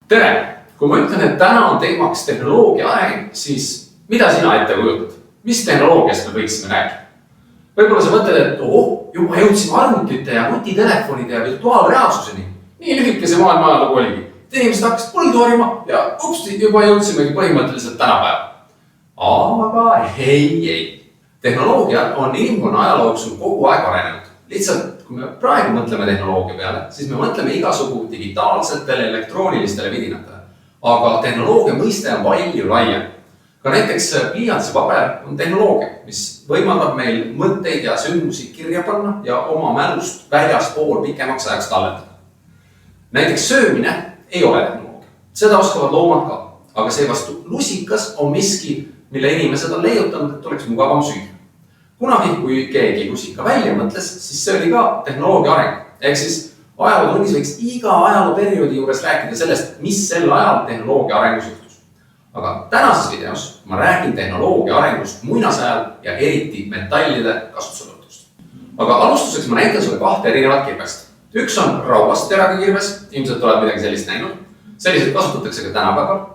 Tere! Kui ma ütlen, et täna on teemaks tehnoloogia aeg, siis mida sina ette kujutad? Mis tehnoloogiast me võiksime rääkida? Võib-olla sa mõtled, et juba jõudsime arvutite ja nutitelefonide ja virtuaalreaalsuseni. Nii lühikese maailma ajalugu oligi. Inimesed hakkasid põldu harima ja upsti juba jõudsimegi põhimõtteliselt tänapäeva. Aga ei. Tehnoloogia on inimkonna ajalooks kogu aeg arenenud. Lihtsalt, kui me praegu mõtleme tehnoloogia peale, siis me mõtleme igasugu digitaalsetele elektroonilistele vidinatele. Aga tehnoloogia mõiste on palju laiem. Ka näiteks pliiats ja paber on tehnoloogia, mis võimaldab meil mõtteid ja sündmusi kirja panna ja oma mälust väljaspool pikemaks ajaks talletada. Näiteks söömine ei ole tehnoloogia. Seda oskavad loomad ka. Aga seevastu lusikas on miski, mille inimesed on leiutanud, et oleks mugavam süüa. Kunagi, kui keegi lusika välja mõtles, siis see oli ka tehnoloogia areng. Ehk siis ajalootunnis võiks iga ajalooperioodi juures rääkida sellest, mis sel ajal tehnoloogia arengus juhtus. Aga tänases videos ma räägin tehnoloogia arengust muinasajal ja eriti metallide kasutuselevõtust. Aga alustuseks ma näitan sulle kahte erinevat kirvest. Üks on rauast teraga kirves, ilmselt oled midagi sellist näinud. Selliseid kasutatakse ka tänapäeval.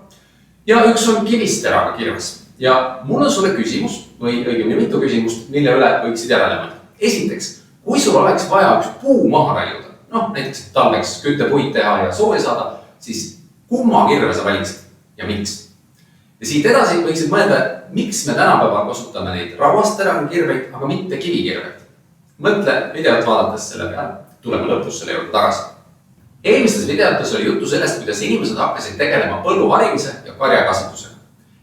Ja üks on kivist teraga kirves. Ja mul on sulle küsimus või õigemini mitu küsimust, mille üle võiksid järele mõelda. Esiteks, kui sul oleks vaja üks puu maha raiuda, näiteks talveks küttepuid teha ja sooja saada, siis kumma kirve sa valiksid ja miks? Ja siit edasi võiksid mõelda, miks me tänapäeval kasutame neid rauast teraga kirveid, aga mitte kivikirveid. Mõtle videot vaadates selle peale, tuleme lõpus selle juurde tagasi. Eelmistes videotes oli juttu sellest, kuidas inimesed hakkasid tegelema põllu harimise ja karjakasvatusega.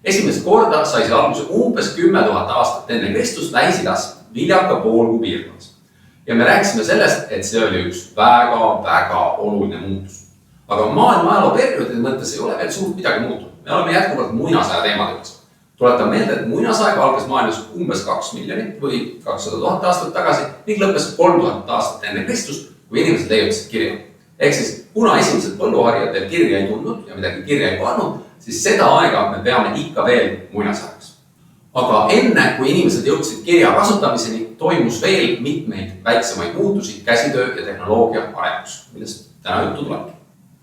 Esimest korda sai see alguse umbes 10 000 aastat enne Kristust Lähis-Idas viljaka poolkuu piirkonnas. Ja me rääkisime sellest, et see oli üks väga oluline muutus. Aga maailma ajalooperioodide mõttes ei ole veel suurt midagi muutunud. Me oleme jätkuvalt muinasaja teemade juures. Tuletan meelde, et muinasaeg algas maailmas umbes 2 miljonit või 200 000 aastat tagasi ning lõppes 3000 aastat enne Kristust, kui inimesed leiutasid kirja. Ehk siis, kuna esimesed põlluharijad kirja ei tundnud ja midagi kirja ei pannud, siis seda aega me peame ikka veel muinasajaks. Aga enne, kui inimesed jõudsid kirja kasutamiseni, toimus veel mitmeid väiksemaid muutusi käsitöö ja tehnoloogia arengus, millest täna juttu tulebki.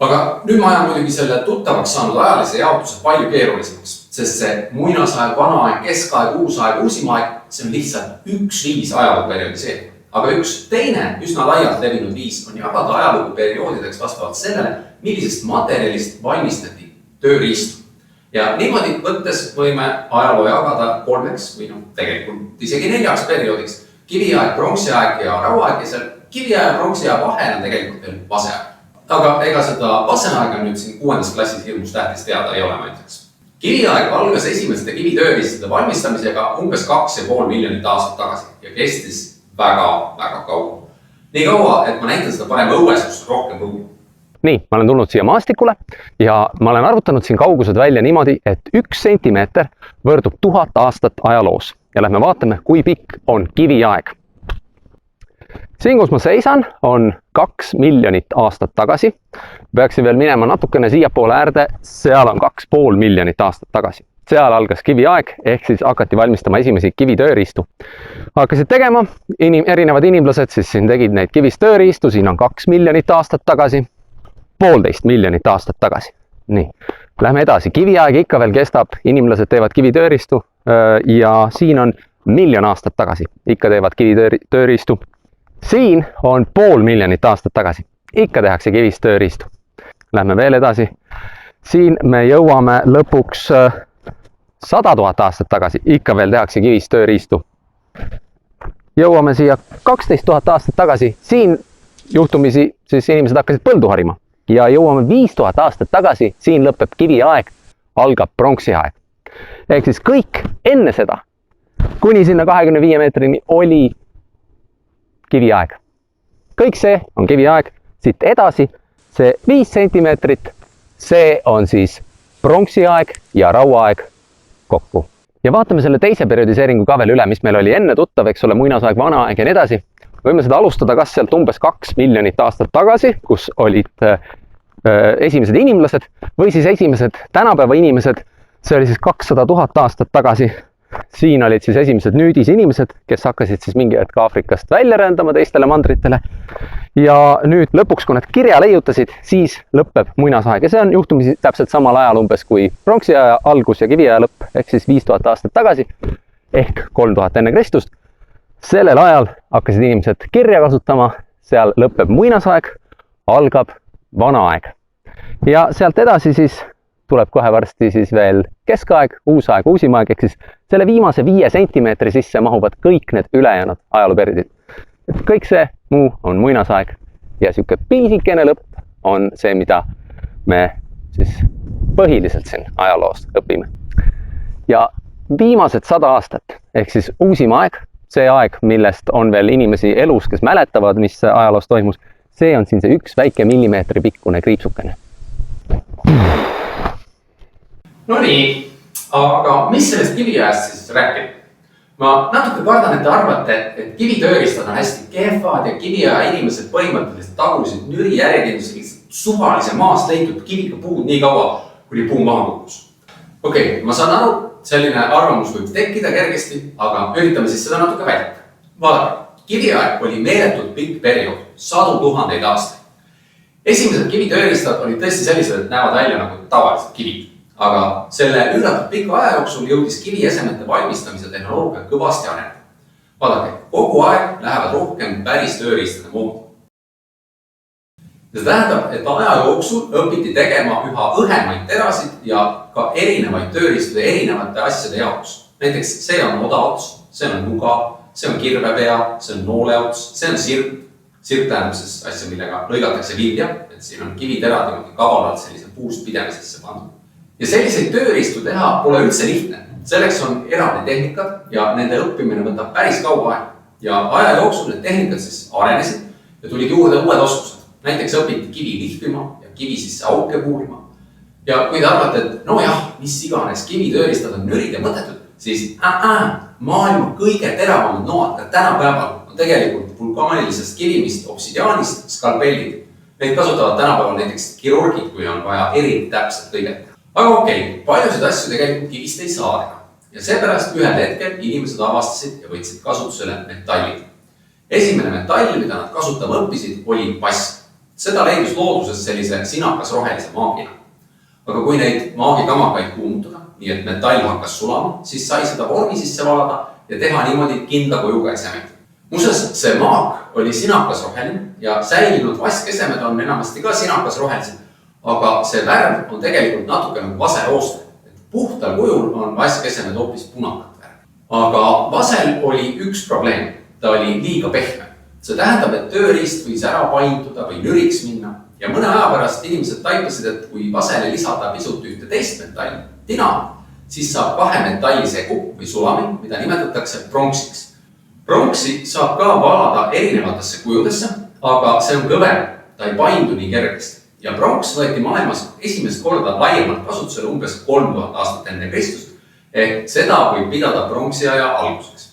Aga nüüd ma ajan muidugi selle tuttavaks saanud ajalise jaotuse palju keerulisemaks, sest see muinasaeg, vanaaeg, keskaeg, uusaeg, uusimaeg, see on lihtsalt üks viis ajalooperioodi see. Aga üks teine üsna laialt levinud viis on jagada ajalugu perioodideks vastavalt sellele, millisest materjalist valmistati tööriistu. Ja niimoodi võttes võime ajaloo jagada 3 või tegelikult isegi 4 perioodiks. Kiviaeg, pronksiaeg ja rauaeg ja seal kiviaja ja pronksiaja vahel on tegelikult veel vaseaeg. Aga ega seda vaseaega nüüd siin 6. klassis hirmus tähtis teada ei ole, ma ütleks. Kiviaeg algas esimeste kivitööriistade valmistamisega umbes 2,5 miljonit aastat tagasi ja kestis väga kaua. Nii kaua, et ma näitan seda parem õues, kus on rohkem ruumi. Nii, ma olen tulnud siia maastikule ja ma olen arvutanud siin kaugused välja niimoodi, et 1 sentimeeter võrdub 1000 aastat ajaloos. Ja lähme vaatame, kui pikk on kiviaeg. Siin, kus ma seisan, on 2 miljonit aastat tagasi. Peaksin veel minema natukene siiapoole äärde, seal on 2,5 miljonit aastat tagasi. Seal algas kiviaeg, ehk siis hakati valmistama esimesi kivitööriistu. Hakkasid tegema, erinevad inimlased siis siin tegid neid kivist tööriistu, siin on 2 miljonit aastat tagasi. 1,5 miljonit aastat tagasi. Nii, lähme edasi. Kiviaeg ikka veel kestab, inimlased teevad kivitööriistu ja siin on 1 miljon aastat tagasi. Ikka teevad kivitööriistu. Siin on 0,5 miljonit aastat tagasi. Ikka tehakse kivist tööriistu. Lähme veel edasi. Siin me jõuame lõpuks 100 000 aastat tagasi. Ikka veel tehakse kivist tööriistu. Jõuame siia 12 000 aastat tagasi. Siin juhtumisi siis inimesed hakkasid põldu harima. Ja jõuame 5000 aastat tagasi, siin lõpeb kiviaeg, algab pronksiaeg. Ehk siis kõik enne seda, kuni sinna 25 meetrini oli kiviaeg. Kõik see on kiviaeg, siit edasi see 5 sentimeetrit, see on siis pronksiaeg ja rauaeg kokku. Ja vaatame selle teise periodiseeringu ka veel üle, mis meil oli enne tuttav, eks ole, muinasaeg, vanaaeg ja nii edasi. Võime seda alustada kas sealt umbes 2 miljonit aastat tagasi, kus olid esimesed inimlased või siis esimesed tänapäeva inimesed. See oli siis 200 000 aastat tagasi. siin olid siis esimesed nüüdis inimesed, kes hakkasid siis mingi hetk Aafrikast välja rändama teistele mandritele. Ja nüüd lõpuks, kui nad kirja leiutasid, siis lõpeb muinasaeg ja see on juhtumisi täpselt samal ajal umbes kui pronksiaja algus ja kiviaja lõpp ehk siis 5000 aastat tagasi ehk 3000 enne Kristust. Sellel ajal hakkasid inimesed kirja kasutama, seal lõpeb muinasaeg, algab vana aeg. Ja sealt edasi siis tuleb kohe varsti siis veel keskaeg, uus aeg, uusim aeg, ehk siis selle viimase 5 sentimeetri sisse mahuvad kõik need ülejäänud ajalooperioodid. Kõik see muu on muinasaeg ja sihuke pisikene lõpp on see, mida me siis põhiliselt siin ajaloost õpime. Ja viimased 100 aastat ehk siis uusim aeg, see aeg, millest on veel inimesi elus, kes mäletavad, mis ajaloos toimus, see on siin see üks väike millimeetri pikkune kriipsukene. No nii, aga mis sellest kiviajast siis rääkib? Ma natuke kardan, et te arvate, et kivitööristad on hästi kehvad ja kiviaja inimesed põhimõtteliselt tagusid nüri järjekindlusega suvalise maast leitud kiviga puud nii kaua, kuni puu maha kukkus. Okei, ma saan aru, selline arvamus võib tekkida kergesti, aga üritame siis seda natuke vältida. Vaadake, kiviaeg oli meeletult pikk periood, 100 000 aastaid. Esimesed kivitööristad olid tõesti sellised, et näevad välja nagu tavalised kivid. Aga selle üllatult pika aja jooksul jõudis kiviesemete valmistamise tehnoloogia kõvasti areneda. Vaadake, kogu aeg lähevad rohkem päris tööriistade moodi. See tähendab, et aja jooksul õpiti tegema üha õhemaid terasid ja ka erinevaid tööriistude erinevate asjade jaoks. Näiteks see on odaots, see on nuga, see on kirvepea, see on nooleots, see on sirp. Sirp tähendab siis asja, millega lõigatakse vilja, et siin on kiviterad niimoodi kavalalt sellise puust pidemisesse pandud. Ja selliseid tööriistu teha pole üldse lihtne. Selleks on eraldi tehnikad ja nende õppimine võtab päris kaua aega. Ja aja jooksul need tehnikad siis arenesid ja tulid juurde uued oskused. Näiteks õpiti kivi lihvima ja kivi sisse auke puurima. Ja kui te arvate, et no jah, mis iganes kivitööristad on nürid ja mõttetud, siis maailma kõige teravamad noad ka tänapäeval on tegelikult vulkaanilisest kivimist, obsidiaanist, skalpellid. Neid kasutavad tänapäeval näiteks kirurgid, kui on vaja eriti täpselt kõiget. Aga okei, paljusid asju tegelikult kivist ei saa teha. Ja seepärast ühel hetkel inimesed avastasid ja võtsid kasutusele metallid. Esimene metall, mida nad kasutama õppisid, oli vask. Seda leidus looduses sellise sinakas rohelise maagina. Aga kui neid maagikamakaid kuumutada, nii et metall hakkas sulama, siis sai seda vormi sisse valada ja teha niimoodi kindla kujuga esemeid. Muuseas, see maak oli sinakas roheline ja säilinud vaskesemed on enamasti ka sinakas rohelised. Aga see värv on tegelikult natuke nagu vaserooster. Puhtal kujul on vaskesemed hoopis punakat värv. Aga vasel oli üks probleem. Ta oli liiga pehme. See tähendab, et tööriist võis ära painduda või nüriks minna. Ja mõne aja pärast inimesed taipasid, et kui vasele lisada pisut ühte teist metalli, tina, siis saab 2 metalli segu või sulami, mida nimetatakse pronksiks. Pronksi saab ka valada erinevatesse kujudesse, aga see on kõver. Ta ei paindu nii kergesti. Ja pronks võeti maailmas esimest korda laiemalt kasutusele umbes 3000 aastat enne Kristust, ehk seda võib pidada pronksiaja alguseks.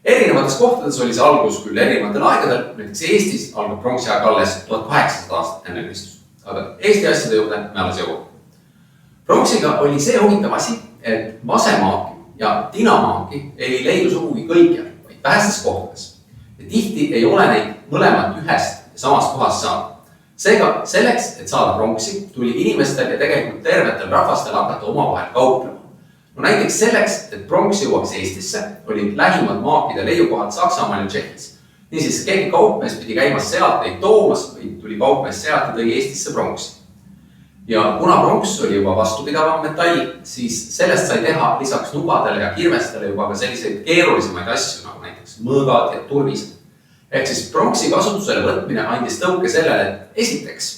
Erinevates kohtades oli see algus küll erinevatel aegadel, näiteks Eestis algab pronksiaeg alles 1800 aastat enne Kristust, aga Eesti asjade juurde me alles jõuame. Pronksiga oli see huvitav asi, et vasemaaki ja tinamaaki ei leidu sugugi kõikjal, vaid vähestes kohtades. Ja tihti ei ole neid mõlemad ühest ja samast kohast saada. Seega selleks, et saada pronksi, tuli inimestel ja tegelikult tervetel rahvastel hakata omavahel kauplema. No näiteks selleks, et pronks jõuaks Eestisse, olid lähimad maakide leiukohad Saksamaal ja Tšehhis. Niisiis, keegi kaupmees pidi käimas sealt neid toomas või tuli kaupmees sealt ja tõi Eestisse pronksi. Ja kuna pronks oli juba vastupidavam metall, siis sellest sai teha lisaks nugadele ja kirvestele juba ka selliseid keerulisemaid asju, nagu näiteks mõõgad ja turvised. Ehk siis pronksi kasutusele võtmine andis tõuke sellele, et esiteks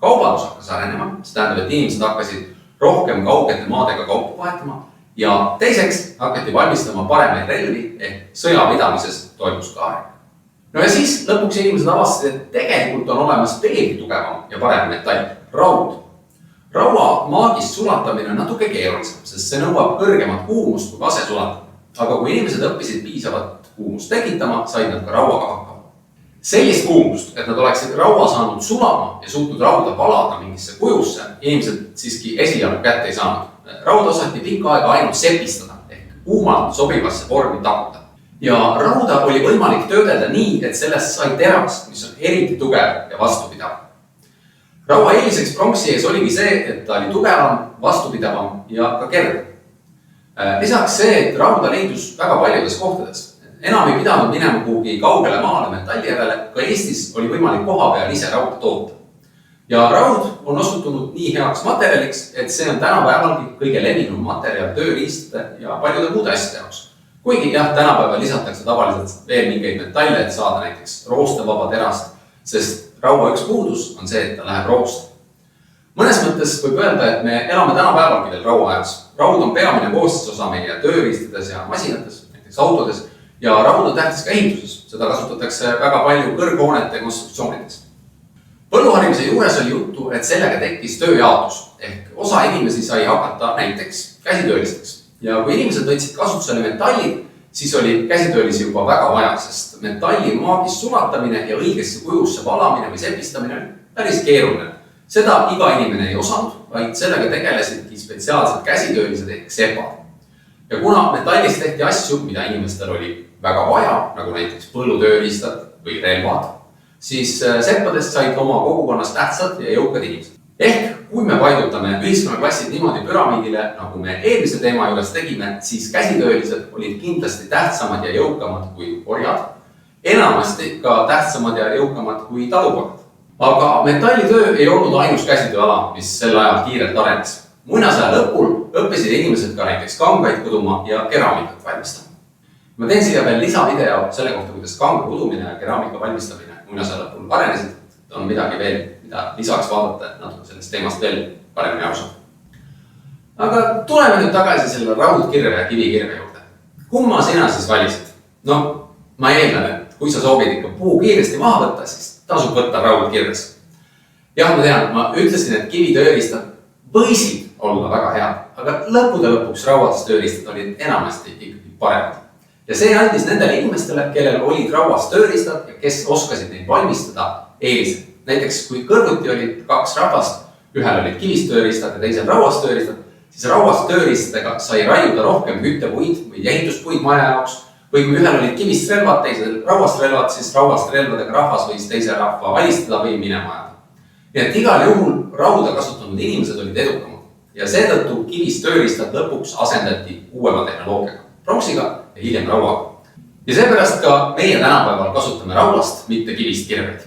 kaubandus hakkas arenema, see tähendab, et inimesed hakkasid rohkem kaugete maadega kaupa vahetama ja teiseks hakati valmistama paremaid relvi ehk sõjapidamises toimus ka areng. No ja siis lõpuks inimesed avastasid, et tegelikult on olemas veelgi tugevam ja parem metall, raud. Raua maagist sulatamine on natuke keerulisem, sest see nõuab kõrgemat kuumust kui vase sulatamine. Aga kui inimesed õppisid piisavat kuumust tekitama, said nad ka rauaga hakkama. Sellist kuumust, et nad oleksid raua saanud sulama ja suutnud rauda valada mingisse kujusse, inimesed siiski esialgu kätte ei saanud. Rauda osati pikka aega ainult sepistada ehk kuumalt sobivasse vormi taguda. Ja rauda oli võimalik töödelda nii, et sellest sai teras, mis on eriti tugev ja vastupidav. Raua eeliseks pronksi ees oligi see, et ta oli tugevam, vastupidavam ja ka kergem. Lisaks see, et rauda leidus väga paljudes kohtades. Enam ei pidanud minema kuhugi kaugele maale metalli järele, ka Eestis oli võimalik koha peal ise rauda toota. Ja raud on osutunud nii heaks materjaliks, et see on tänapäevalgi kõige levinum materjal tööriistade ja paljude muude asjade jaoks. Kuigi jah, tänapäeval lisatakse tavaliselt veel mingeid metalle, et saada näiteks roostevaba terast, sest raua üks puudus on see, et ta läheb roosta. Mõnes mõttes võib öelda, et me elame tänapäevalgi veel raua ajas. Raud on peamine koostisosa meie tööriistades ja masinates, näiteks autodes, ja raud on tähtis ka ehituses. Seda kasutatakse väga palju kõrghoonete konstruktsioonides. Põlluharimise juures oli juttu, et sellega tekkis tööjaotus, ehk osa inimesi sai hakata näiteks käsitöölisteks. Ja kui inimesed võtsid kasutusele metallid, siis oli käsitöölisi juba väga vaja, sest metalli maagis sulatamine ja õigesse kujusse valamine või sepistamine oli päris keeruline. Seda iga inimene ei osanud, vaid sellega tegelesidki spetsiaalsed käsitöölised ehk sepad. Ja kuna metallist tehti asju, mida inimestel oli väga vaja, nagu näiteks põllutööriistad või relvad, siis seppadest said oma kogukonnas tähtsad ja jõukad inimesed. Ehk kui me paigutame ühiskonnaklassid niimoodi püramiidile, nagu me eelmise teema juures tegime, siis käsitöölised olid kindlasti tähtsamad ja jõukamad kui orjad, enamasti ka tähtsamad ja jõukamad kui talupojad. Aga metallitöö ei olnud ainus käsitööala, mis sel ajal kiirelt arenes. Muinasaja lõpul õppisid inimesed ka näiteks kangaid kuduma ja keraamikat valmistama. Ma teen siia veel lisavideo selle kohta, kuidas kanga kudumine ja keraamika valmistamine muinasaja lõpul arenesid. On midagi veel, mida lisaks vaadata, et natuke sellest teemast veel paremini aru saada. Aga tuleme nüüd tagasi selle raudkirve ja kivikirve juurde. Kumma sina siis valisid? No, ma eeldan, et kui sa soovid ikka puu kiiresti maha võtta, siis tasub võtta raudkirves. Jah, ma tean, ma ütlesin, et kivitööriistad võisid olla väga head, aga lõppude lõpuks rauast tööriistad olid enamasti ikkagi paremad. Ja see andis nendele inimestele, kellel olid rauast tööriistad ja kes oskasid neid valmistada eelised. Näiteks kui kõrvuti olid kaks rahvast, ühel olid kivist tööriistad ja teisel rauast tööriistad, siis rauast tööriistadega sai raiuda rohkem küttepuid või ehituspuid maja jaoks, või kui ühel olid kivist relvad, teisel rauast relvad, siis rauast relvadega rahvas võis teise rahva alistada või minema ajada. Nii et igal juhul rauda kasutanud inimesed olid edukamad ja seetõttu kivist tööriistad lõpuks asendati uuema tehnoloogiaga, pronksiga ja hiljem rauaga. Ja seepärast ka meie tänapäeval kasutame rauast, mitte kivist kirveid.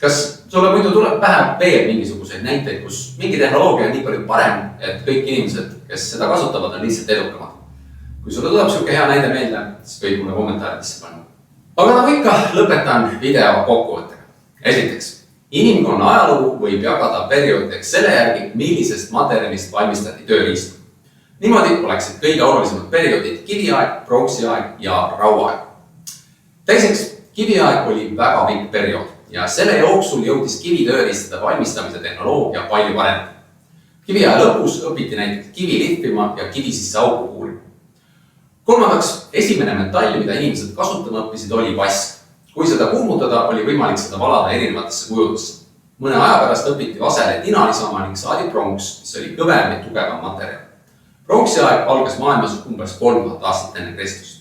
Kas sulle muidu tuleb pähe veel mingisuguseid näiteid, kus mingi tehnoloogia on nii palju parem, et kõik inimesed, kes seda kasutavad, on lihtsalt edukamad? Kui sulle tuleb siuke hea näide meelde, siis võid mulle kommentaaridesse panna. Aga nagu ikka, lõpetan video kokkuvõttega. Esiteks, inimkonna ajalugu võib jagada perioodideks selle järgi, millisest materjalist valmistati tööriistu. Niimoodi oleksid kõige olulisemad perioodid kiviaeg, pronksiaeg ja rauaaeg. Teiseks, kiviaeg oli väga pikk periood. Ja selle jooksul jõudis kivitööriistade valmistamise tehnoloogia palju parem. Kiviaja lõpus õpiti näiteks kivi lihvima ja kivi sisse auku kuulima. Kolmandaks, esimene metall, mida inimesed kasutama õppisid, oli vask. Kui seda kuumutada, oli võimalik seda valada erinevatesse kujudesse. Mõne aja pärast õpiti vasele tina lisama ning saadi pronks, mis oli kõvem ja tugevam materjal. Pronksiaeg algas maailmas umbes 3000 aastat enne Kristust.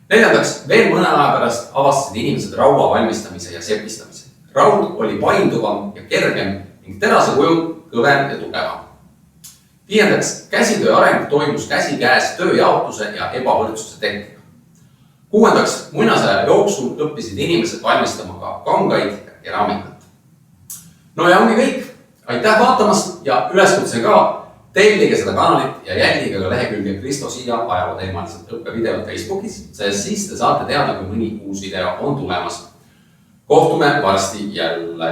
Neljandaks, veel mõne aja pärast avastasid inimesed raua valmistamise ja sepistamise. Raud oli painduvam ja kergem ning terase kujul kõvem ja tugevam. Viiendaks, käsitöö areng toimus käsikäes tööjaotuse ja ebavõrdsuse tekkega. Kuuendaks, muinasaja jooksul õppisid inimesed valmistama ka kangaid ja keraamikat. No ja ongi kõik. Aitäh vaatamast ja üleskutse ka. Tellige seda kanalit ja jälgige ka lehekülge Kristo Siia ajalooteemalised õppevideod Facebookis, sest siis te saate teada, kui mõni uus video on tulemas. Kohtume varsti jälle.